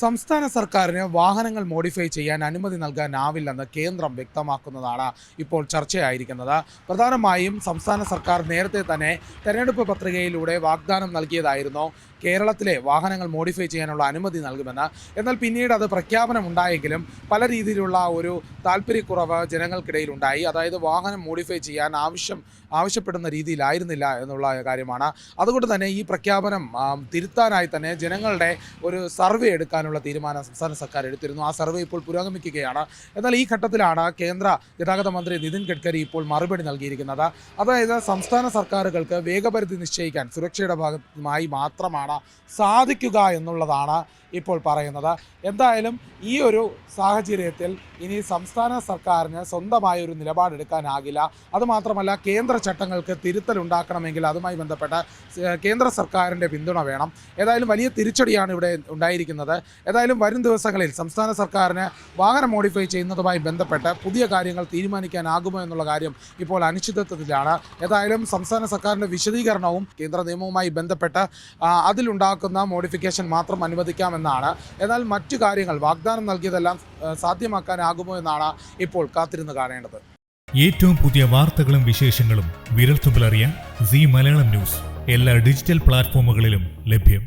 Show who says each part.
Speaker 1: സംസ്ഥാന സർക്കാരിന് വാഹനങ്ങൾ മോഡിഫൈ ചെയ്യാൻ അനുമതി നൽകാനാവില്ലെന്ന് കേന്ദ്രം വ്യക്തമാക്കുന്നതാണ് ഇപ്പോൾ ചർച്ചയായിരിക്കുന്നത്. പ്രധാനമായും സംസ്ഥാന സർക്കാർ നേരത്തെ തന്നെ തെരഞ്ഞെടുപ്പ് പത്രികയിലൂടെ വാഗ്ദാനം നൽകിയതായിരുന്നു കേരളത്തിലെ വാഹനങ്ങൾ മോഡിഫൈ ചെയ്യാനുള്ള അനുമതി നൽകുമെന്ന്. എന്നാൽ പിന്നീട് അത് പ്രഖ്യാപനമുണ്ടായെങ്കിലും പല രീതിയിലുള്ള ഒരു താല്പര്യക്കുറവ് ജനങ്ങൾക്കിടയിലുണ്ടായി. അതായത് വാഹനം മോഡിഫൈ ചെയ്യാൻ ആവശ്യപ്പെടുന്ന രീതിയിലായിരുന്നില്ല എന്നുള്ള കാര്യമാണ്. അതുകൊണ്ട് തന്നെ ഈ പ്രഖ്യാപനം തിരുത്താനായി തന്നെ ജനങ്ങളുടെ ഒരു സർവേ എടുക്കാനുള്ള തീരുമാനം സംസ്ഥാന സർക്കാർ എടുത്തിരുന്നു. ആ സർവേ ഇപ്പോൾ പുരോഗമിക്കുകയാണ്. എന്നാൽ ഈ ഘട്ടത്തിലാണ് കേന്ദ്ര ഗതാഗത മന്ത്രി നിതിൻ ഗഡ്കരി ഇപ്പോൾ മറുപടി നൽകിയിരിക്കുന്നത്. അതായത് സംസ്ഥാന സർക്കാരുകൾക്ക് വേഗപരിധി നിശ്ചയിക്കാൻ സുരക്ഷയുടെ ഭാഗമായി മാത്രമാണ് സാധിക്കുക എന്നുള്ളതാണ് ഇപ്പോൾ പറയുന്നത്. എന്തായാലും ഈ ഒരു സാഹചര്യത്തിൽ ഇനി സംസ്ഥാന സർക്കാരിന് സ്വന്തമായൊരു നിലപാടെടുക്കാനാകില്ല. അതുമാത്രമല്ല, കേന്ദ്ര ചട്ടങ്ങൾക്ക് തിരുത്തലുണ്ടാക്കണമെങ്കിൽ അതുമായി ബന്ധപ്പെട്ട കേന്ദ്ര സർക്കാരിൻ്റെ പിന്തുണ വേണം. ഏതായാലും വലിയ തിരിച്ചടിയാണ് ഇവിടെ ഉണ്ടായിരിക്കുന്നത്. ഏതായാലും വരും ദിവസങ്ങളിൽ സംസ്ഥാന സർക്കാരിന് വാഹനം മോഡിഫൈ ചെയ്യുന്നതുമായി ബന്ധപ്പെട്ട് പുതിയ കാര്യങ്ങൾ തീരുമാനിക്കാനാകുമോ എന്നുള്ള കാര്യം ഇപ്പോൾ അനിശ്ചിതത്വത്തിലാണ്. ഏതായാലും സംസ്ഥാന സർക്കാരിൻ്റെ വിശദീകരണവും കേന്ദ്ര നിയമവുമായി ബന്ധപ്പെട്ട് അതിലുണ്ടാക്കുന്ന മോഡിഫിക്കേഷൻ മാത്രം അനുവദിക്കാമെന്നാണ്. എന്നാൽ മറ്റു കാര്യങ്ങൾ വാഗ്ദാനം നൽകിയതെല്ലാം സാധ്യമാക്കാനാകുമോ എന്നാണ് ഇപ്പോൾ കാത്തിരുന്ന് കാണേണ്ടത്.
Speaker 2: ഏറ്റവും പുതിയ വാർത്തകളും വിശേഷങ്ങളും വിരൽത്തുമ്പിലറിയാൻ സീ മലയാളം ന്യൂസ് എല്ലാ ഡിജിറ്റൽ പ്ലാറ്റ്ഫോമുകളിലും ലഭ്യം.